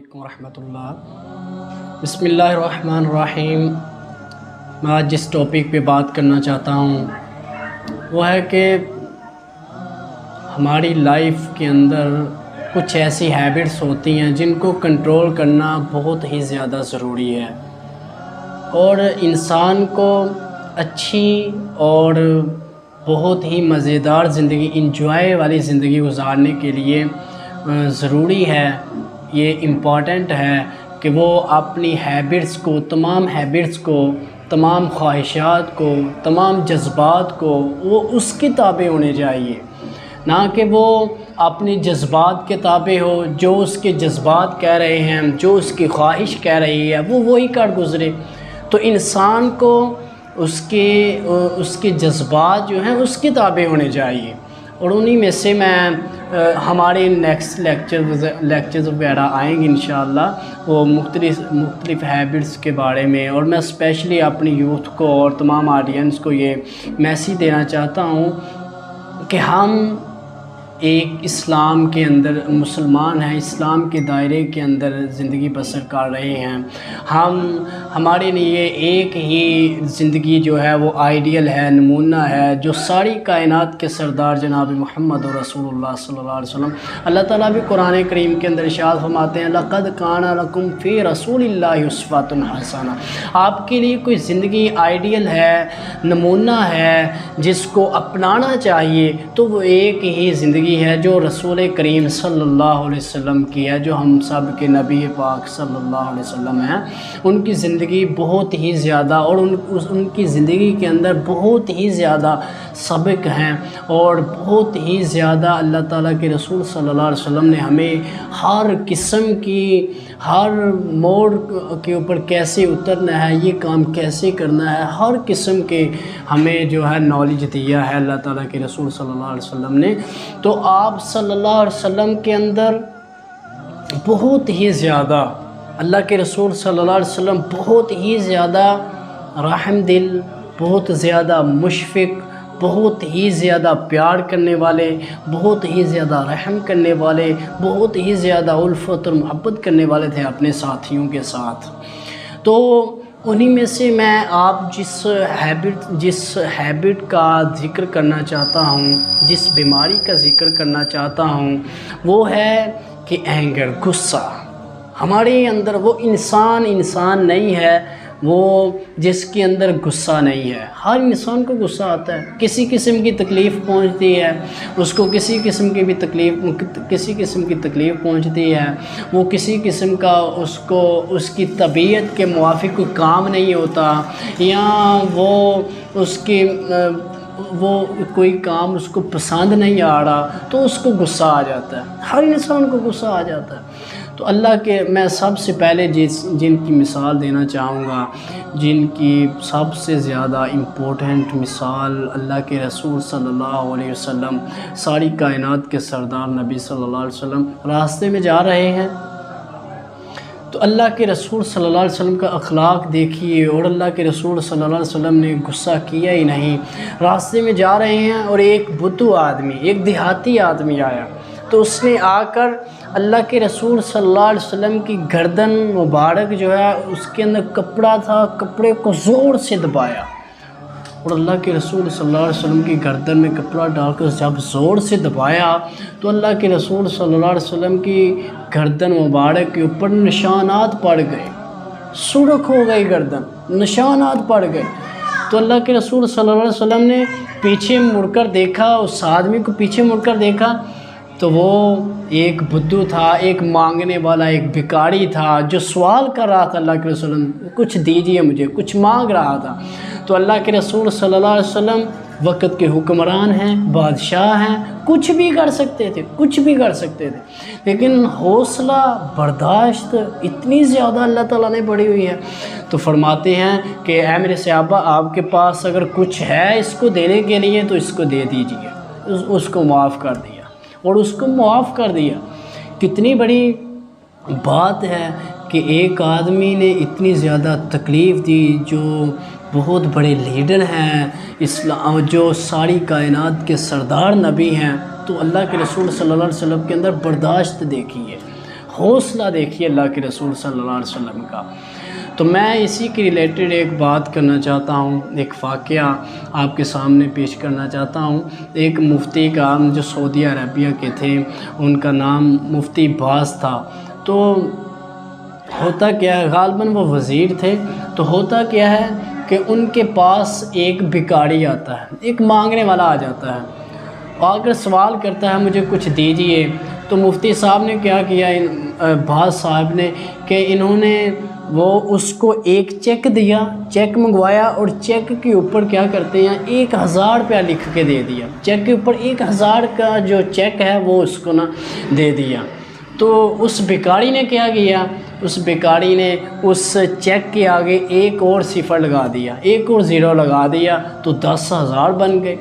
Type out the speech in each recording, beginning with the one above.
علیکم ورحمۃ اللہ۔ بسم اللہ الرحمن الرحیم۔ میں آج جس ٹاپک پہ بات کرنا چاہتا ہوں وہ ہے کہ ہماری لائف کے اندر کچھ ایسی ہیبٹس ہوتی ہیں جن کو کنٹرول کرنا بہت ہی زیادہ ضروری ہے، اور انسان کو اچھی اور بہت ہی مزیدار زندگی، انجوائے والی زندگی گزارنے کے لیے ضروری ہے، یہ امپورٹنٹ ہے کہ وہ اپنی ہیبٹس کو، تمام ہیبٹس کو، تمام خواہشات کو، تمام جذبات کو وہ اس کی تابع ہونے چاہیے، نہ کہ وہ اپنے جذبات کے تابع ہو۔ جو اس کے جذبات کہہ رہے ہیں، جو اس کی خواہش کہہ رہی ہے وہ وہی کر گزرے۔ تو انسان کو اس کے جذبات جو ہیں اس کے تابع ہونے چاہیے، اور انہی میں سے میں ہمارے نیکسٹ لیکچرز وغیرہ آئیں گے انشاءاللہ، وہ مختلف ہیبٹس کے بارے میں، اور میں اسپیشلی اپنی یوتھ کو اور تمام آڈینس کو یہ میسیج دینا چاہتا ہوں کہ ہم ایک اسلام کے اندر مسلمان ہیں، اسلام کے دائرے کے اندر زندگی بسر کر رہے ہیں۔ ہمارے لیے ایک ہی زندگی جو ہے وہ آئیڈیل ہے، نمونہ ہے، جو ساری کائنات کے سردار جناب محمد رسول اللہ صلی اللہ علیہ وسلم، اللہ تعالیٰ بھی قرآن کریم کے اندر ارشاد فرماتے ہیں لَقَدْ كَانَ لَكُمْ فِي رَسُولِ اللَّهِ أُسْوَةٌ حَسَنَةٌ۔ آپ کے لیے کوئی زندگی آئیڈیل ہے، نمونہ ہے، جس کو اپنانا چاہیے، تو وہ ایک ہی زندگی ہے جو رسول کریم صلی اللہ علیہ وسلم کی ہے، جو ہم سب کے نبی پاک صلی اللہ علیہ وسلم ہیں۔ ان کی زندگی بہت ہی زیادہ، اور ان کی زندگی کے اندر بہت ہی زیادہ سبق ہیں، اور بہت ہی زیادہ اللہ تعالیٰ کے رسول صلی اللہ علیہ وسلم نے ہمیں ہر قسم کی، ہر موڑ کے اوپر کیسے اترنا ہے، یہ کام کیسے کرنا ہے، ہر قسم کے ہمیں جو ہے نالج دیا ہے اللہ تعالیٰ کے رسول صلی اللہ علیہ وسلم نے۔ تو آپ صلی اللہ علیہ وسلم کے اندر بہت ہی زیادہ، اللہ کے رسول صلی اللہ علیہ وسلم بہت ہی زیادہ رحم دل، بہت زیادہ مشفق، بہت ہی زیادہ پیار کرنے والے، بہت ہی زیادہ رحم کرنے والے، بہت ہی زیادہ الفت اور محبت کرنے والے تھے اپنے ساتھیوں کے ساتھ۔ تو انہی میں سے میں آپ جس ہیبٹ کا ذکر کرنا چاہتا ہوں، جس بیماری کا ذکر کرنا چاہتا ہوں، وہ ہے کہ اینگر، غصہ۔ ہمارے اندر وہ انسان نہیں ہے وہ جس کے اندر غصہ نہیں ہے۔ ہر انسان کو غصہ آتا ہے، کسی قسم کی تکلیف پہنچتی ہے اس کو، کسی قسم کی تکلیف پہنچتی ہے، وہ کسی قسم کا اس کی طبیعت کے موافق کوئی کام نہیں ہوتا، یا وہ کوئی کام اس کو پسند نہیں آ رہا تو اس کو غصہ آ جاتا ہے۔ ہر انسان کو غصہ آ جاتا ہے۔ تو میں سب سے پہلے جن کی مثال دینا چاہوں گا، جن کی سب سے زیادہ امپورٹنٹ مثال اللہ کے رسول صلی اللہ علیہ وسلم، ساری کائنات کے سردار نبی صلی اللہ علیہ وسلم راستے میں جا رہے ہیں، تو اللہ کے رسول صلی اللہ علیہ وسلم کا اخلاق دیکھیے، اور اللہ کے رسول صلی اللہ علیہ وسلم نے غصہ کیا ہی نہیں۔ راستے میں جا رہے ہیں اور ایک بدھو آدمی، ایک دیہاتی آدمی آیا، تو اس نے آ کر اللہ کے رسول صلی اللہ علیہ وسلم کی گردن مبارک جو ہے اس کے اندر کپڑا تھا، کپڑے کو زور سے دبایا، اور اللہ کے رسول صلی اللہ علیہ وسلم کی گردن میں کپڑا ڈال کر جب زور سے دبایا تو اللہ کے رسول صلی اللہ علیہ وسلم کی گردن مبارک کے اوپر نشانات پڑ گئے، سرخ ہو گئی گردن، نشانات پڑ گئے۔ تو اللہ کے رسول صلی اللہ علیہ وسلم نے پیچھے مڑ کر دیکھا، اس آدمی کو پیچھے مڑ کر دیکھا تو وہ ایک بدھو تھا، ایک مانگنے والا، ایک بھکاری تھا، جو سوال کر رہا تھا اللہ کے رسول، کچھ دیجئے مجھے، کچھ مانگ رہا تھا۔ تو اللہ کے رسول صلی اللہ علیہ وسلم وقت کے حکمران ہیں، بادشاہ ہیں، کچھ بھی کر سکتے تھے، لیکن حوصلہ برداشت اتنی زیادہ اللہ تعالیٰ نے بڑھی ہوئی ہے۔ تو فرماتے ہیں کہ اے میرے صحابہ، آپ کے پاس اگر کچھ ہے اس کو دینے کے لیے تو اس کو دے دیجئے۔ اس کو معاف کر دیا، اور اس کو معاف کر دیا۔ کتنی بڑی بات ہے کہ ایک آدمی نے اتنی زیادہ تکلیف دی، جو بہت بڑے لیڈر ہیں اسلام، جو ساری کائنات کے سردار نبی ہیں، تو اللہ کے رسول صلی اللہ علیہ وسلم کے اندر برداشت دیکھیے، حوصلہ دیکھیے اللہ کے رسول صلی اللہ علیہ وسلم کا۔ تو میں اسی کے ریلیٹڈ ایک بات کرنا چاہتا ہوں، ایک واقعہ آپ کے سامنے پیش کرنا چاہتا ہوں۔ ایک مفتی کا جو سعودی عربیہ کے تھے، ان کا نام مفتی باز تھا۔ تو ہوتا کیا ہے، غالباً وہ وزیر تھے، تو ہوتا کیا ہے کہ ان کے پاس ایک بھکاری آتا ہے، ایک مانگنے والا آ جاتا ہے، آ کر سوال کرتا ہے مجھے کچھ دیجئے۔ تو مفتی صاحب نے کیا کیا، باز صاحب نے، کہ انہوں نے وہ اس کو ایک چیک دیا، چیک منگوایا، اور چیک کے اوپر کیا کرتے ہیں 1000 روپیہ لکھ کے دے دیا۔ چیک کے اوپر 1000 کا جو چیک ہے وہ اس کو دے دیا۔ تو اس بھکاری نے کیا کیا، اس بھکاری نے اس چیک کے آگے ایک اور صفر لگا دیا، ایک اور زیرو لگا دیا، تو 10,000 بن گئے،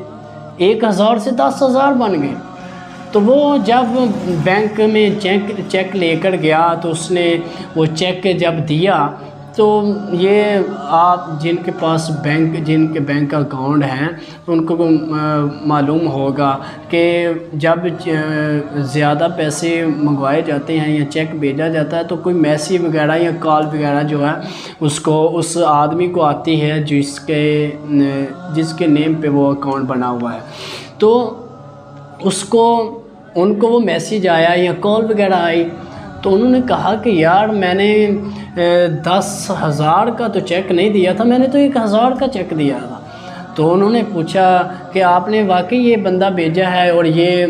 1000 سے 10,000 بن گئے۔ تو وہ جب بینک میں چیک لے کر گیا، تو اس نے وہ چیک جب دیا، تو یہ آپ جن کے پاس جن کے بینک اکاؤنٹ ہیں ان کو معلوم ہوگا کہ جب زیادہ پیسے منگوائے جاتے ہیں یا چیک بھیجا جاتا ہے، تو کوئی میسیج وغیرہ یا کال وغیرہ جو ہے اس آدمی کو آتی ہے جس کے نیم پہ وہ اکاؤنٹ بنا ہوا ہے۔ تو ان کو وہ میسیج آیا یا کال وغیرہ آئی، تو انہوں نے کہا کہ یار میں نے 10,000 کا تو چیک نہیں دیا تھا، میں نے تو 1000 کا چیک دیا تھا۔ تو انہوں نے پوچھا کہ آپ نے واقعی یہ بندہ بھیجا ہے، اور یہ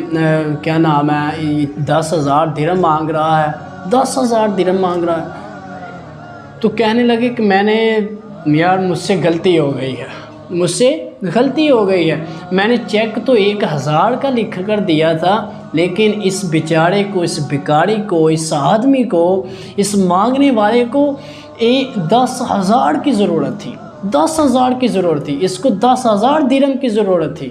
کیا نام ہے 10,000 درہم مانگ رہا ہے، 10,000 درہم مانگ رہا ہے۔ تو کہنے لگے کہ مجھ سے غلطی ہو گئی ہے، میں نے چیک تو 1000 کا لکھ کر دیا تھا، لیکن اس بیچارے کو، اس بھکاری کو، اس آدمی کو، اس مانگنے والے کو 10,000 کی ضرورت تھی، 10,000 کی ضرورت تھی، اس کو 10,000 درہم کی ضرورت تھی۔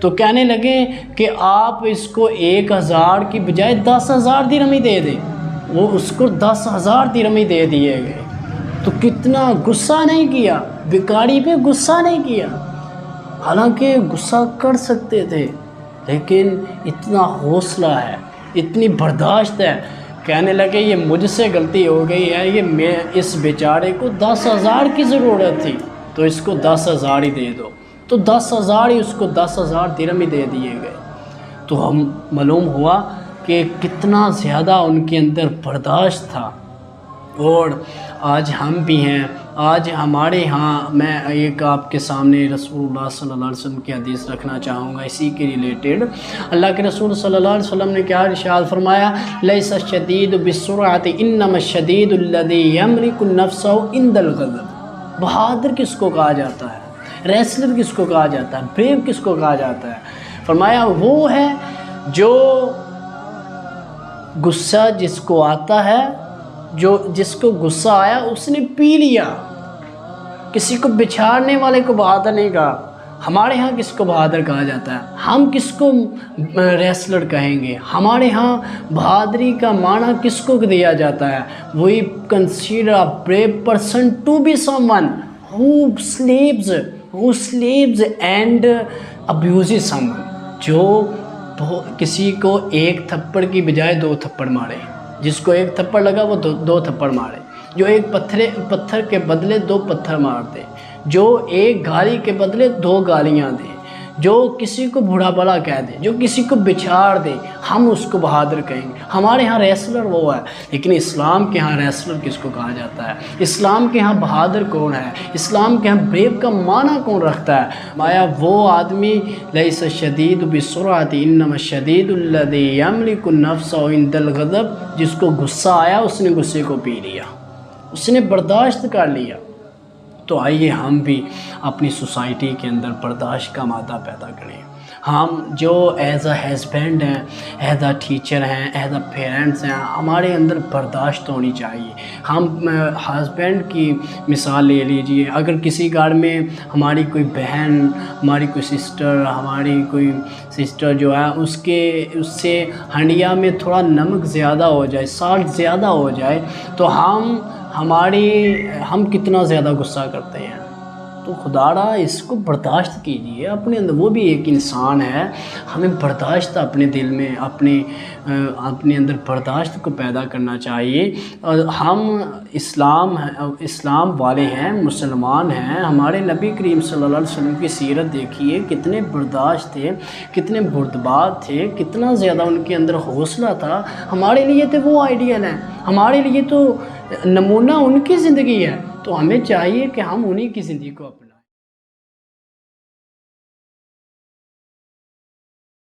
تو کہنے لگے کہ آپ اس کو 1000 کی بجائے 10,000 درہم ہی دے دیں۔ وہ اس کو 10,000 درہم ہی دے دیے گئے۔ تو کتنا غصہ نہیں کیا، بھکاری پہ غصہ نہیں کیا، حالانکہ غصہ کر سکتے تھے، لیکن اتنا حوصلہ ہے، اتنی برداشت ہے۔ کہنے لگے یہ مجھ سے غلطی ہو گئی ہے، اس بیچارے کو 10,000 کی ضرورت تھی، تو اس کو 10,000 ہی دے دو۔ تو 10,000 ہی، اس کو 10,000 درہم ہی دے دیے گئے۔ تو ہم معلوم ہوا کہ کتنا زیادہ ان کے اندر برداشت تھا۔ اور آج ہم بھی ہیں، آج ہمارے ہاں، میں ایک آپ کے سامنے رسول اللہ صلی اللہ علیہ وسلم کی حدیث رکھنا چاہوں گا اسی کے ریلیٹڈ۔ اللہ کے رسول صلی اللہ علیہ وسلم نے کیا ارشاد فرمایا، لیس الشدید بالسرعۃ انما الشدید الذی یملک نفسہ عند الغضب۔ بہادر کس کو کہا جاتا ہے، ریسلر کس کو کہا جاتا ہے، بریو کس کو کہا جاتا ہے؟ فرمایا وہ ہے جو غصہ جس کو آتا ہے، جس کو غصہ آیا اس نے پی لیا۔ کسی کو بچھاڑنے والے کو بہادر نہیں کہا۔ ہمارے ہاں کس کو بہادر کہا جاتا ہے؟ ہم کس کو ریسلر کہیں گے؟ ہمارے ہاں بہادری کا معنی کس کو دیا جاتا ہے؟ وہی consider a brave person to be someone who slaves and abuses someone، جو کسی کو ایک تھپڑ کی بجائے 2 تھپڑ مارے، جس کو 1 تھپڑ لگا وہ 2 تھپڑ مارے، جو ایک پتھر کے بدلے 2 پتھر مار دے، جو ایک گالی کے بدلے 2 گالیاں دے، جو کسی کو برا بھلا کہہ دے، جو کسی کو بچھاڑ دے، ہم اس کو بہادر کہیں گے۔ ہمارے ہاں ریسلر وہ ہے، لیکن اسلام کے ہاں ریسلر کس کو کہا جاتا ہے؟ اسلام کے ہاں بہادر کون ہے؟ اسلام کے ہاں بریو کا معنی کون رکھتا ہے؟ مایا وہ آدمی لیس الشدید بالسرعۃ انما الشدید الذی یملک نفسہ عند الغضب، جس کو غصہ آیا اس نے غصے کو پی لیا، اس نے برداشت کر لیا۔ تو آئیے ہم بھی اپنی سوسائٹی کے اندر برداشت کا مادہ پیدا کریں۔ ہم جو ایز اے ہسبینڈ ہیں، ایز اے ٹیچر ہیں، ایز اے پیرنٹس ہیں، ہمارے اندر برداشت ہونی چاہیے۔ ہم ہسبینڈ کی مثال لے لیجئے، اگر کسی گھر میں ہماری کوئی بہن، ہماری کوئی سسٹر جو ہے اس سے ہنڈیا میں تھوڑا نمک زیادہ ہو جائے، سالٹ زیادہ ہو جائے، تو ہم کتنا زیادہ غصہ کرتے ہیں، تو خدا را اس کو برداشت کیجیے اپنے اندر. وہ بھی ایک انسان ہے, ہمیں برداشت اپنے دل میں اپنے اندر برداشت کو پیدا کرنا چاہیے. اور ہم اسلام والے ہیں, مسلمان ہیں. ہمارے نبی کریم صلی اللہ علیہ وسلم کی سیرت دیکھیے, کتنے برداشت تھے, کتنے بردبار تھے, کتنا زیادہ ان کے اندر حوصلہ تھا. ہمارے لیے تو وہ آئیڈیل ہیں, ہمارے لیے تو نمونہ ان کی زندگی ہے. تو ہمیں چاہیے کہ ہم انہی کی زندگی کو